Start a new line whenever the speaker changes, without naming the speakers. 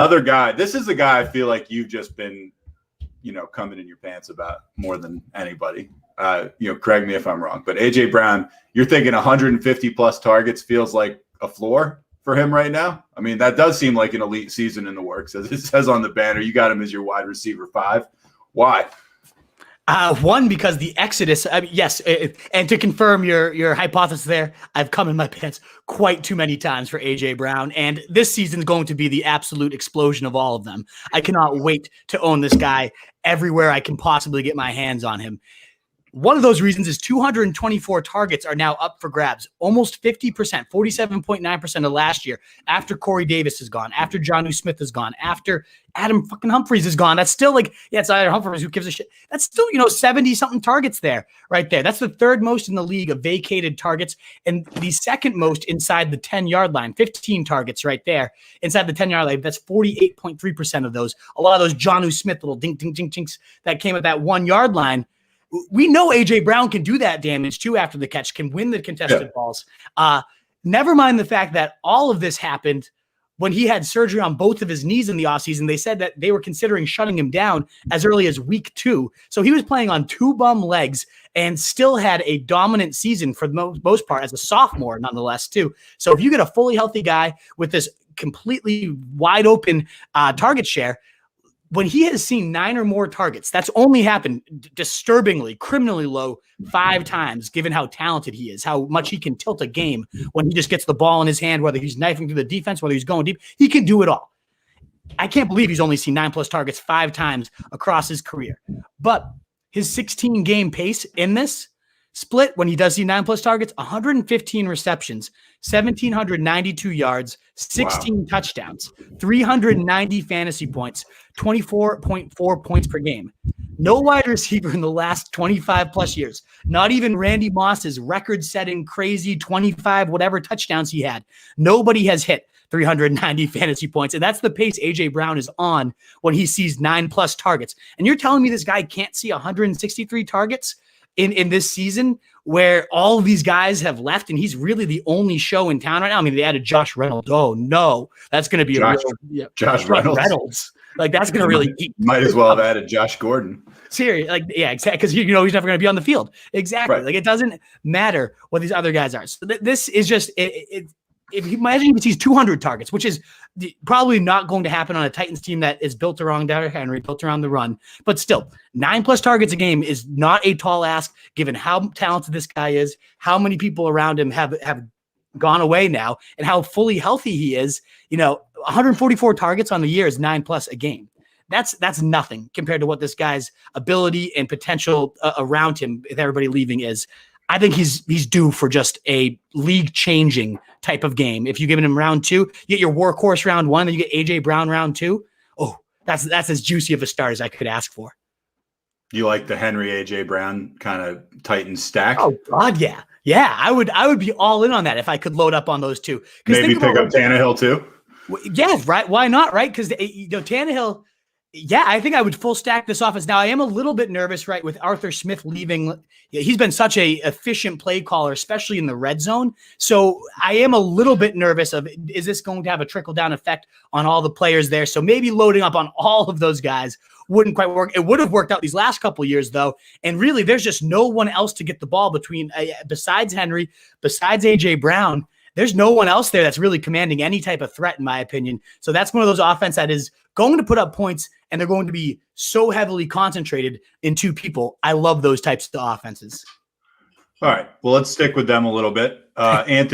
Another guy. This is the guy I feel like you've just been, coming in your pants about more than anybody. Correct me if I'm wrong, but AJ Brown, you're thinking 150 plus targets feels like a floor for him right now. I mean, that does seem like an elite season in the works. As it says on the banner, you got him as your wide receiver 5. Why?
One, because the exodus. Yes, and to confirm your hypothesis there, I've come in my pants quite too many times for AJ Brown, and this season is going to be the absolute explosion of all of them. I cannot wait to own this guy everywhere I can possibly get my hands on him. One of those reasons is 224 targets are now up for grabs, almost 50%, 47.9% of last year, after Corey Davis is gone, after Jonnu Smith is gone, after Adam fucking Humphries is gone. That's still it's either Humphries, who gives a shit. That's still, 70-something targets there, right there. That's the third most in the league of vacated targets and the second most inside the 10-yard line, 15 targets right there inside the 10-yard line. That's 48.3% of those. A lot of those Jonnu Smith little dink, dink, dink, dinks that came at that 1-yard line. We know AJ Brown can do that damage too after the catch, can win the contested balls. Never mind the fact that all of this happened when he had surgery on both of his knees in the offseason. They said that they were considering shutting him down as early as week 2. So he was playing on 2 bum legs and still had a dominant season for the most part as a sophomore, nonetheless, too. So if you get a fully healthy guy with this completely wide open target share, when he has seen 9 or more targets, that's only happened disturbingly, criminally low 5 times, given how talented he is, how much he can tilt a game when he just gets the ball in his hand, whether he's knifing through the defense, whether he's going deep. He can do it all. I can't believe he's only seen 9+ targets 5 times across his career. But his 16-game pace in this split, when he does see 9+ targets, 115 receptions, 1,792 yards, 16 touchdowns, 390 fantasy points, 24.4 points per game. No wide receiver in the last 25+ years, not even Randy Moss's record-setting crazy 25 whatever touchdowns he had. Nobody has hit 390 fantasy points, and that's the pace AJ Brown is on when he sees 9+ targets. And you're telling me this guy can't see 163 targets in this season where all of these guys have left and he's really the only show in town right now? I mean, they added Josh Reynolds. Oh no, that's going to be
Josh Reynolds.
Like that's going to really
might as well have added Josh Gordon.
Seriously, exactly, because he's never going to be on the field. Exactly, right. Like it doesn't matter what these other guys are. So this is just if you imagine he sees 200 targets, which is probably not going to happen on a Titans team that is built around Derrick Henry, built around the run, but still 9+ targets a game is not a tall ask given how talented this guy is, how many people around him have gone away now, and how fully healthy he is. 144 targets on the year is 9+ a game. That's nothing compared to what this guy's ability and potential around him, with everybody leaving, is. I think he's due for just a league-changing type of game. If you give him round 2, you get your workhorse round 1, then you get AJ Brown round 2. Oh, that's as juicy of a start as I could ask for.
You like the Henry AJ Brown kind of Titan stack?
Oh God, yeah. I would be all in on that if I could load up on those two.
Maybe pick up Tannehill too.
Yeah, right. Why not? Right? Because Tannehill. Yeah, I think I would full stack this offense. Now, I am a little bit nervous, right, with Arthur Smith leaving. He's been such a efficient play caller, especially in the red zone. So I am a little bit nervous of, is this going to have a trickle-down effect on all the players there? So maybe loading up on all of those guys wouldn't quite work. It would have worked out these last couple of years, though. And really, there's just no one else to get the ball between, besides Henry, besides A.J. Brown. There's no one else there that's really commanding any type of threat, in my opinion. So that's one of those offense that is going to put up points, and they're going to be so heavily concentrated in 2 people. I love those types of offenses.
All right. Well, let's stick with them a little bit. Anthony.